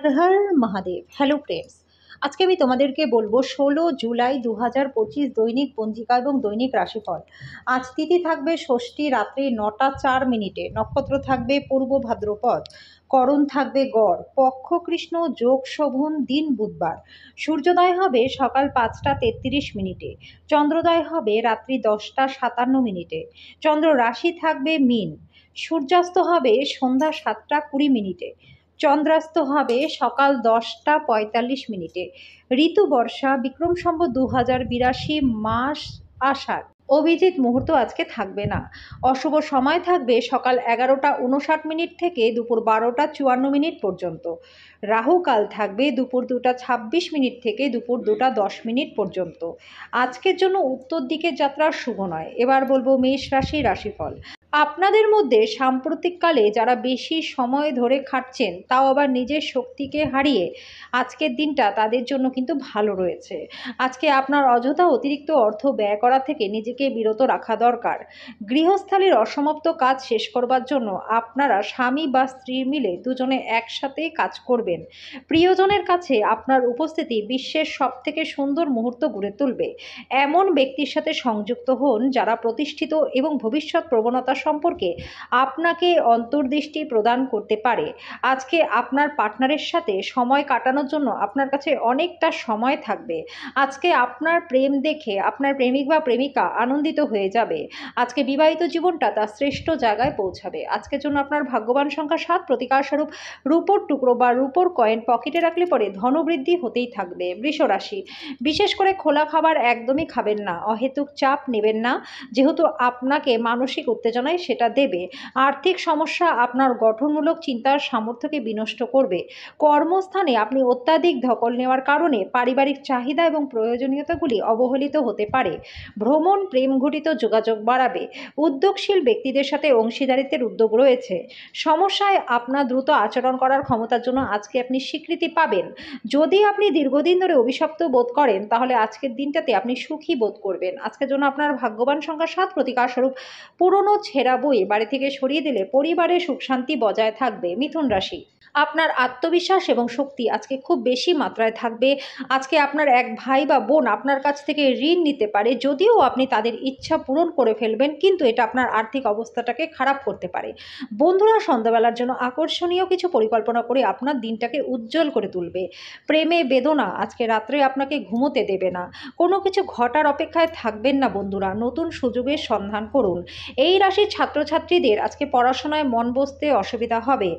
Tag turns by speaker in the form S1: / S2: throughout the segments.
S1: Har Har Mahadev. Hello friends, আজকে আমি তোমাদেরকে বলবো 16 জুলাই 2025 দৈনিক পঞ্জিকা এবং দৈনিক রাশিফল। আজ তিথি থাকবে ষষ্ঠী, রাত্রি 9টা 4 মিনিটে। নক্ষত্র থাকবে পূর্ব ভাদ্রপদ। করণ থাকবে গড়। পক্ষ কৃষ্ণ, যোগ শোভন, দিন বুধবার। সূর্যোদয় হবে সকাল 5টা 33 মিনিটে। চন্দ্রোদয় হবে রাত্রি 10টা 57 মিনিটে। চন্দ্র রাশি থাকবে মীন। সূর্যাস্ত হবে সন্ধ্যা 7টা 20 মিনিটে। চন্দ্রাস্ত হবে সকাল 10টা 45 মিনিটে। ঋতু বর্ষা, বিক্রম সম্বত 2082, মাস আষাঢ়। অভিজিৎ মুহূর্ত আজকে থাকবে না। অশুভ সময় থাকবে সকাল 11টা 59 মিনিট থেকে দুপুর 12টা 54 মিনিট পর্যন্ত। রাহু কাল থাকবে দুপুর 2টা 26 মিনিট থেকে দুপুর 2টা 10 মিনিট পর্যন্ত। আজকের জন্য উত্তর দিকের যাত্রা শুভ নয়। এবার বলবো মেষ রাশি রাশিফল। আপনাদের মধ্যে সাম্প্রতিককালে যারা বেশি সময় ধরে খাটছেন, তাও আবার নিজের শক্তিকে হারিয়ে, আজকের দিনটা তাদের জন্য কিন্তু ভালো রয়েছে। আজকে আপনার অযথা অতিরিক্ত অর্থ ব্যয় করা থেকে নিজেকে বিরত রাখা দরকার। গৃহস্থালির অসমাপ্ত কাজ শেষ করবার জন্য আপনারা স্বামী বা স্ত্রী মিলে দুজনে একসাথে কাজ করবেন। প্রিয়জনের কাছে আপনার উপস্থিতি বিশ্বের সবথেকে সুন্দর মুহূর্ত গড়ে তুলবে। এমন ব্যক্তির সাথে সংযুক্ত হন যারা প্রতিষ্ঠিত এবং ভবিষ্যৎ প্রবণতা সম্পর্কে আপনাকে অন্তর্দৃষ্টি প্রদান করতে পারে। আজকে আপনার পার্টনারের সাথে সময় কাটানোর জন্য আপনার কাছে অনেকটা সময় থাকবে। আজকে আপনার প্রেম দেখে আপনার প্রেমিক বা প্রেমিকা আনন্দিত হয়ে যাবে। আজকে বিবাহিত জীবনটা তার শ্রেষ্ঠ জায়গায় পৌঁছাবে। আজকের জন্য আপনার ভাগ্যবান সংখ্যা 7, প্রতিকার স্বরূপ রূপোর টুকরো বা রূপোর কয়েন পকেটে রাখলে পরে ধনবৃদ্ধি হতেই থাকবে। বৃষ রাশি, বিশেষ করে খোলা খাবার একদমই খাবেন না। অহেতুক চাপ নেবেন না, যেহেতু আপনাকে মানসিক উত্তেজনায় সেটা দেবে। আর্থিক সমস্যা আপনার গঠনমূলক চিন্তার সামর্থ্যকে বিনষ্ট করবে। কর্মস্থানে আপনি অত্যাধিক ধকল নেওয়ার কারণে পারিবারিক চাহিদা এবং প্রয়োজনীয়তাগুলি অবহেলিত হতে পারে। ভ্রমণ প্রেম ঘটিত যোগাযোগ বাড়াবে। উদ্যোগশীল ব্যক্তিদের সাথে অংশীদারিত্বের উদ্যোগ রয়েছে। সমস্যায় আপনার দ্রুত আচরণ করার ক্ষমতার জন্য আজকে আপনি স্বীকৃতি পাবেন। যদি আপনি দীর্ঘদিন ধরে অভিশপ্ত বোধ করেন, তাহলে আজকের দিনটাতে আপনি সুখী বোধ করবেন। আজকের জন্য আপনার ভাগ্যবান সংখ্যা 7, প্রতিকার স্বরূপ পুরনো ছেঁড়া বই বাড়ি থেকে সরিয়ে দিলে পরিবারে সুখ শান্তি বজায় থাকবে। মিথুন রাশি, আপনার আত্মবিশ্বাস এবং শক্তি আজকে খুব বেশি মাত্রায় থাকবে। আজকে আপনার এক ভাই বা বোন আপনার কাছ থেকে ঋণ নিতে পারে, যদিও আপনি তাদের ইচ্ছা পূরণ করে ফেলবেন, কিন্তু এটা আপনার আর্থিক অবস্থাটাকে খারাপ করতে পারে। বন্ধুরা সন্ধ্যাবেলার জন্য আকর্ষণীয় কিছু পরিকল্পনা করে আপনার দিনটাকে উজ্জ্বল করে তুলবে। প্রেমে বেদনা আজকে রাত্রে আপনাকে ঘুমোতে দেবে না। কোনো কিছু ঘটার অপেক্ষায় থাকবেন না বন্ধুরা, নতুন সুযোগের সন্ধান করুন। এই রাশির ছাত্রছাত্রীদের আজকে পড়াশোনায় মন বসতে অসুবিধা হবে।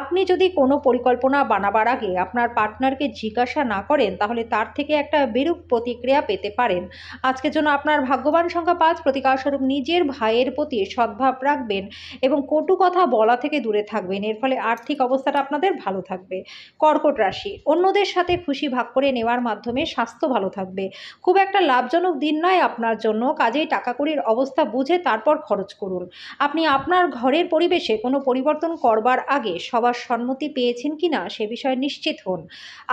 S1: আপনি যদি কোনো পরিকল্পনা বানাবার আগে আপনার পার্টনারকে জিজ্ঞাসা না করেন, তাহলে তার থেকে একটা বিরূপ প্রতিক্রিয়া পেতে পারেন। আজকের জন্য আপনার ভাগ্যবান সংখ্যা 5, প্রতিকার স্বরূপ নিজের ভাইয়ের প্রতি সদ্ভাব রাখবেন এবং কটু কথা বলা থেকে দূরে থাকবেন। এর ফলে আর্থিক অবস্থাটা আপনাদের ভালো থাকবে। কর্কট রাশি, অন্যদের সাথে খুশি ভাগ করে নেওয়ার মাধ্যমে স্বাস্থ্য ভালো থাকবে। খুব একটা লাভজনক দিন নয় আপনার জন্য, কাজেই টাকা কড়ির অবস্থা বুঝে তারপর খরচ করুন। আপনি আপনার ঘরের পরিবেশে কোনো পরিবর্তন করবার আগে সবার সম্মতি পেয়েছেন কিনা সে বিষয়ে নিশ্চিত হন।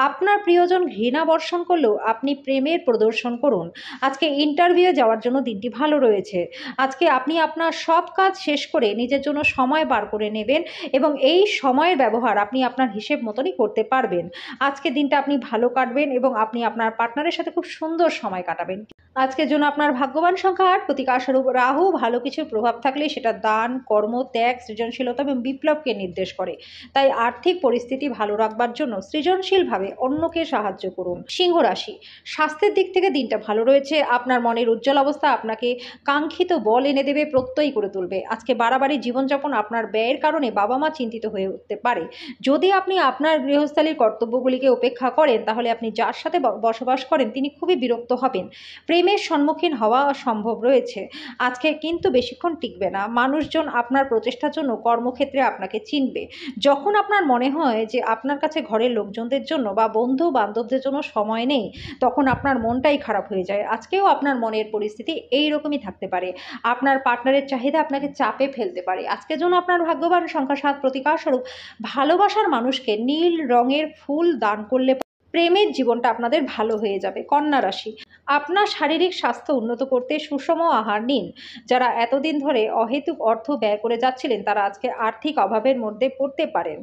S1: আপনার প্রিয়জন ঘৃণা বর্ষণ করলেও আপনি প্রেমের প্রদর্শন করুন। আজকে ইন্টারভিউ যাওয়ার জন্য দিনটি ভালো রয়েছে। আজকে আপনি আপনার সব কাজ শেষ করে নিজের জন্য সময় বার করে নেবেন এবং এই সময়ের ব্যবহার আপনি আপনার হিসেব মতনই করতে পারবেন। আজকে দিনটা আপনি ভালো কাটবেন এবং আপনি আপনার পার্টনারের সাথে খুব সুন্দর সময় কাটাবেন। আজকের জন্য আপনার ভাগ্যবান সংখ্যা 8, প্রতিকার স্বরূপ রাহু ভালো কিছুর প্রভাব থাকলে সেটা দান, কর্ম, ত্যাগ, সৃজনশীলতা এবং বিপ্লবকে নির্দেশ করে। তাই আর্থিক পরিস্থিতি ভালো রাখবার জন্য সৃজনশীলভাবে অন্যকে সাহায্য করুন। সিংহ রাশি, স্বাস্থ্যের দিক থেকে দিনটা ভালো রয়েছে। আপনার মনের উজ্জ্বল অবস্থা আপনাকে কাঙ্ক্ষিত বল এনে দেবে, প্রত্যয়ী করে তুলবে। আজকে বাড়াবাড়ি জীবনযাপন আপনার ব্যয়ের কারণে বাবা মা চিন্তিত হয়ে উঠতে পারে। যদি আপনি আপনার গৃহস্থালির কর্তব্যগুলিকে উপেক্ষা করেন, তাহলে আপনি যার সাথে বসবাস করেন তিনি খুবই বিরক্ত হবেন। প্রেমের সম্মুখীন হওয়া সম্ভব রয়েছে। আজকে কিন্তু বেশিক্ষণ টিকবে না। মানুষজন আপনার প্রচেষ্টার জন্য কর্মক্ষেত্রে আপনাকে চিনবে। যখন আপনার মনে হয় যে আপনার কাছে ঘরের লোকজনদের জন্য বা বন্ধু বান্ধবদের জন্য সময় নেই, তখন আপনার মনটাই খারাপ হয়ে যায়। আজকেও আপনার মনের পরিস্থিতি এই রকমই থাকতে পারে। আপনার পার্টনারের চাহিদা আপনাকে চাপে ফেলতে পারে। আজকের জন্য আপনার ভাগ্যবান সংখ্যা 7, প্রতিকার স্বরূপ ভালোবাসার মানুষকে নীল রঙের ফুল দান করলে প্রেমের জীবনটা আপনাদের ভালো হয়ে যাবে। কন্যা রাশি, আপনার শারীরিক স্বাস্থ্য উন্নত করতে সুষম আহার নিন। যারা এতদিন ধরে অহেতুক অর্থ ব্যয় করে যাচ্ছিলেন তারা আজকে আর্থিক অভাবের মধ্যে পড়তে পারেন।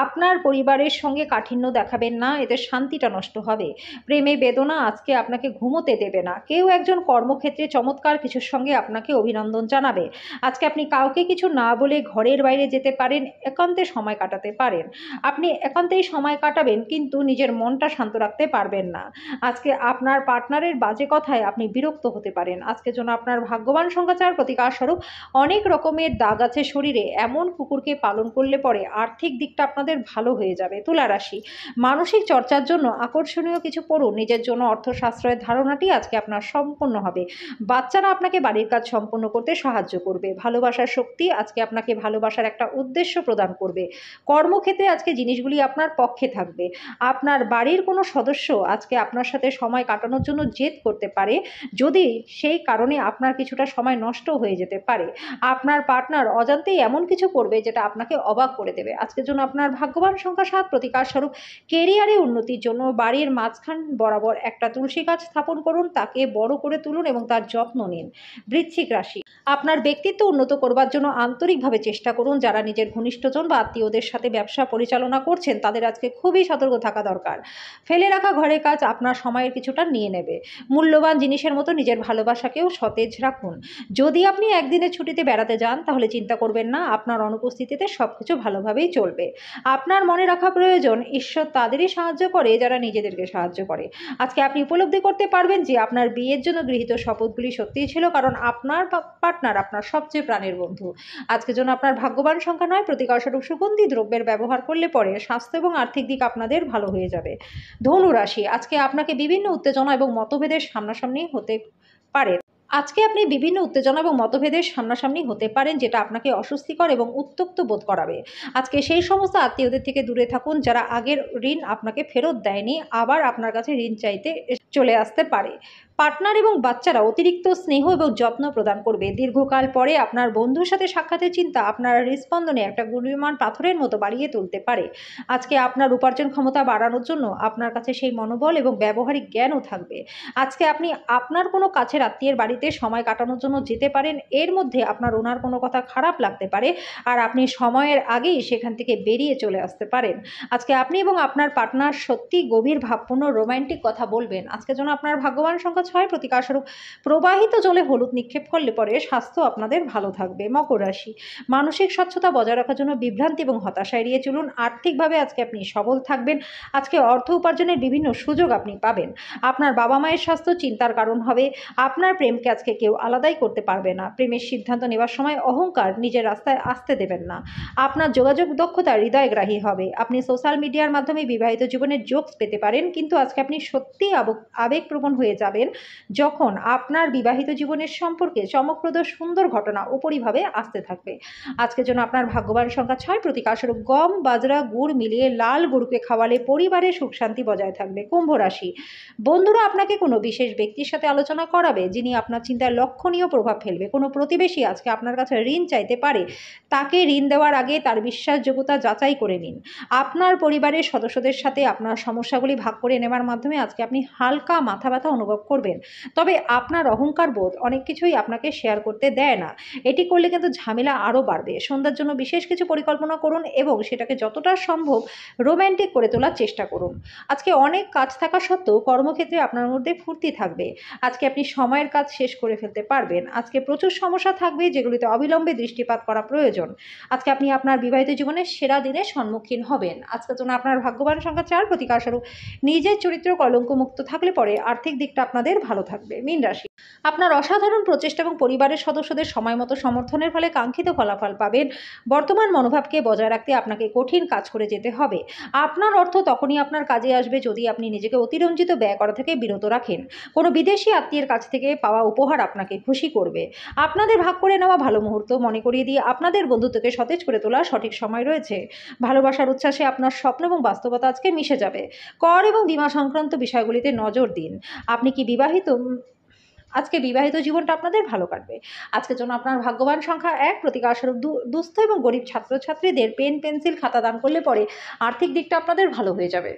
S1: আপনার পরিবারের সঙ্গে কাঠিন্য দেখাবেন না, এতে শান্তিটা নষ্ট হবে। প্রেমে বেদনা আজকে আপনাকে ঘুমোতে দেবে না। কেউ একজন কর্মক্ষেত্রে চমৎকার কিছুর সঙ্গে আপনাকে অভিনন্দন জানাবে। আজকে আপনি কাউকে কিছু না বলে ঘরের বাইরে যেতে পারেন, একান্তে সময় কাটাতে পারেন। আপনি একান্তেই সময় কাটাবেন কিন্তু নিজের মনটা শান্ত রাখতে পারবেন না। আজকে আপনার পার্টনারের বাজে কথায় আপনি বিরক্ত হতে পারেন। আজকের জন্য আপনার ভাগ্যবান সংখ্যা 4, প্রতিকার স্বরূপ অনেক রকমের দাগ আছে শরীরে, এমন কুকুরকে পালন করলে পরে আর্থিক দিকটা আপনাদের ভালো হয়ে যাবে। তুলা রাশি, মানসিক চর্চার জন্য আকর্ষণীয় কিছু পড়ুন। নিজের জন্য অর্থ সাশ্রয়ের ধারণাটি আজকে আপনার সম্পন্ন হবে। বাচ্চারা আপনাকে বাড়ির কাজ সম্পন্ন করতে সাহায্য করবে। ভালোবাসার শক্তি আজকে আপনাকে ভালোবাসার একটা উদ্দেশ্য প্রদান করবে। কর্মক্ষেত্রে আজকে জিনিসগুলি আপনার পক্ষে থাকবে। আপনার বাড়ির কোনো সদস্য আজকে আপনার সাথে সময় কাটানোর জন্য জেদ করতে পারে, যদি সেই কারণে আপনার কিছুটা সময় নষ্ট হয়ে যেতে পারে। আপনার পার্টনার অজান্তেই এমন কিছু করবে যেটা আপনাকে অবাক করে দেবে। আজকের জন্য আপনার ভাগ্যবান সংখ্যা 7, প্রতিকার স্বরূপ কেরিয়ারে উন্নতির জন্য বাড়ির মাঝখান বরাবর একটা তুলসী গাছ স্থাপন করুন, তাকে বড় করে তুলুন এবং তার যত্ন নিন। বৃশ্চিক রাশি, আপনার ব্যক্তিত্ব উন্নত করবার জন্য আন্তরিকভাবে চেষ্টা করুন। যারা নিজের ঘনিষ্ঠজন বা আত্মীয়দের সাথে ব্যবসা পরিচালনা করছেন তাদের আজকে খুবই সতর্ক থাকা দরকার। ফেলে রাখা ঘরের কাজ আপনার সময়ের কিছুটা নিয়ে নেবে। মূল্যবান জিনিসের মতো নিজের ভালোবাসাকেও সতেজ রাখুন। যদি আপনি একদিনের ছুটিতে বেড়াতে যান তাহলে চিন্তা করবেন না, আপনার অনুপস্থিতিতে সবকিছু ভালোভাবেই চলবে। আপনার মনে রাখা প্রয়োজন, ঈশ্বর তাদেরই সাহায্য করে যারা নিজেদেরকে সাহায্য করে। আজকে আপনি উপলব্ধি করতে পারবেন যে আপনার বিয়ের জন্য গৃহীত শপথগুলি সত্যিই ছিল, কারণ আপনার পার্টনার আপনার সবচেয়ে প্রাণের বন্ধু। আজকের জন্য আপনার ভাগ্যবান সংখ্যা 9, প্রতিকার স্বরূপ সুগন্ধি দ্রব্যের ব্যবহার করলে পরে স্বাস্থ্য এবং আর্থিক দিক আপনাদের ভালো হয়ে যাবে। ধনু রাশি, আজকে আপনাকে বিভিন্ন উত্তেজনা এবং মতভেদের সামনাসামনি হতে পারে। আজকে আপনি বিভিন্ন উত্তেজনা এবং মতভেদের সামনাসামনি হতে পারেন, যেটা আপনাকে অস্বস্তিকর এবং উত্তপ্ত বোধ করাবে। আজকে সেই সমস্ত আত্মীয়দের থেকে দূরে থাকুন যারা আগের ঋণ আপনাকে ফেরত দেয়নি, আবার আপনার কাছে ঋণ চাইতে চলে আসতে পারে। পার্টনার এবং বাচ্চারা অতিরিক্ত স্নেহ এবং যত্ন প্রদান করবে। দীর্ঘকাল পরে আপনার বন্ধুর সাথে সাক্ষাতের চিন্তা আপনার হৃদস্পন্দনে একটা গুণমান পাথরের মতো বাড়িয়ে তুলতে পারে। আজকে আপনার উপার্জন ক্ষমতা বাড়ানোর জন্য আপনার কাছে সেই মনোবল এবং ব্যবহারিক জ্ঞানও থাকবে। আজকে আপনি আপনার কোনো কাছের আত্মীয়ের বাড়িতে সময় কাটানোর জন্য যেতে পারেন। এর মধ্যে আপনার ওনার কোনো কথা খারাপ লাগতে পারে আর আপনি সময়ের আগেই সেখান থেকে বেরিয়ে চলে আসতে পারেন। আজকে আপনি এবং আপনার পার্টনার সত্যি গভীর ভাবপূর্ণ রোমান্টিক কথা বলবেন। আজকের জন্য আপনার ভাগ্যবান সংখ্যা 6, প্রতিকার স্বরূপ প্রবাহিত জলে হলুদ নিক্ষেপ করলে পরে স্বাস্থ্য আপনাদের ভালো থাকবে। মকর রাশি, মানসিক স্বচ্ছতা বজায় রাখার জন্য বিভ্রান্তি এবং হতাশা এড়িয়ে চলুন। আর্থিকভাবে আজকে আপনি সবল থাকবেন। আজকে অর্থ উপার্জনের বিভিন্ন সুযোগ আপনি পাবেন। আপনার বাবা মায়ের স্বাস্থ্য চিন্তার কারণ হবে। আপনার প্রেমকে আজকে কেউ আলাদাই করতে পারবে না। প্রেমের সিদ্ধান্ত নেওয়ার সময় অহংকার নিজের রাস্তায় আসতে দেবেন না। আপনার যোগাযোগ দক্ষতা হৃদয়গ্রাহী হবে। আপনি সোশ্যাল মিডিয়ার মাধ্যমে বিবাহিত জীবনের জোকস পেতে পারেন, কিন্তু আজকে আপনি সত্যিই আবেগপ্রবণ হয়ে যাবেন যখন আপনার বিবাহিত জীবনের সম্পর্কে চমকপ্রদ সুন্দর ঘটনা উপরিভাবে আসতে থাকবে। আজকের জন্য আপনার ভাগ্যবান সংখ্যা 6, প্রতিকার স্বরূপ গম, বাজরা, গুড় মিলিয়ে লাল গরুকে খাওয়ালে পরিবারে সুখ শান্তি বজায় থাকবে। কুম্ভ রাশি, বন্ধুরা আপনাকে কোনো বিশেষ ব্যক্তির সাথে আলোচনা করাবে যিনি আপনার চিন্তায় লক্ষণীয় প্রভাব ফেলবে। কোনো প্রতিবেশী আজকে আপনার কাছে ঋণ চাইতে পারে, তাকে ঋণ দেওয়ার আগে তার বিশ্বাসযোগ্যতা যাচাই করে নিন। আপনার পরিবারের সদস্যদের সাথে আপনার সমস্যাগুলি ভাগ করে নেওয়ার মাধ্যমে আজকে আপনি হালকা মাথা ব্যথা অনুভব করবেন। তবে আপনার অহংকার বোধ অনেক কিছুই আপনাকে শেয়ার করতে দেয় না। এটি করলে কিন্তু ঝামেলা আরও বাড়বে। সন্ধ্যার জন্য বিশেষ কিছু পরিকল্পনা করুন এবং সেটাকে যতটা সম্ভব রোম্যান্টিক করে তোলার চেষ্টা করুন। আজকে অনেক কাজ থাকা সত্ত্বেও কর্মক্ষেত্রে আপনার মধ্যে ফুর্তি থাকবে। আজকে আপনি সময়ের কাজ শেষ করে ফেলতে পারবেন। আজকে প্রচুর সমস্যা থাকবে যেগুলিতে অবিলম্বে দৃষ্টিপাত করা প্রয়োজন। আজকে আপনি আপনার বিবাহিত জীবনের সেরা দিনের সম্মুখীন হবেন। আজকের জন্য আপনার ভাগ্যবান সংখ্যা 4, প্রতিকার স্বরূপ নিজের চরিত্র কলঙ্কমুক্ত থাকলে পরে আর্থিক দিকটা আপনাদের ভালো থাকবে। মীন রাশি, আপনার অসাধারণ প্রচেষ্টা এবং পরিবারের সদস্যদের সময় মতো সমর্থনের ফলে কাঙ্ক্ষিত ফলাফল পাবেন। বর্তমান মনোভাবকে বজায় রাখতে আপনাকে কঠিন কাজ করে যেতে হবে। আপনার অর্থ তখনই আপনার কাজে আসবে যদি আপনি নিজেকে অতিরঞ্জিত ব্যয় করা থেকে বিরত রাখেন। কোনো বিদেশি আত্মীয়ের কাছ থেকে পাওয়া উপহার আপনাকে খুশি করবে। আপনাদের ভাগ করে নেওয়া ভালো মুহূর্ত মনে করিয়ে দিয়ে আপনাদের বন্ধুত্বকে সতেজ করে তোলার সঠিক সময় রয়েছে। ভালোবাসার উচ্ছ্বাসে আপনার স্বপ্ন এবং বাস্তবতা আজকে মিশে যাবে। কর এবং বীমা সংক্রান্ত বিষয়গুলিতে নজর দিন। আপনি কি বিবাহিত? আজকে বিবাহিত জীবনটা আপনাদের ভালো কাটবে। আজকের জন্য আপনার ভাগ্যবান সংখ্যা 1, প্রতিকার স্বরূপ দুস্থ এবং গরিব ছাত্রছাত্রীদের পেন পেন্সিল খাতা দান করলে পরে আর্থিক দিকটা আপনাদের ভালো হয়ে যাবে।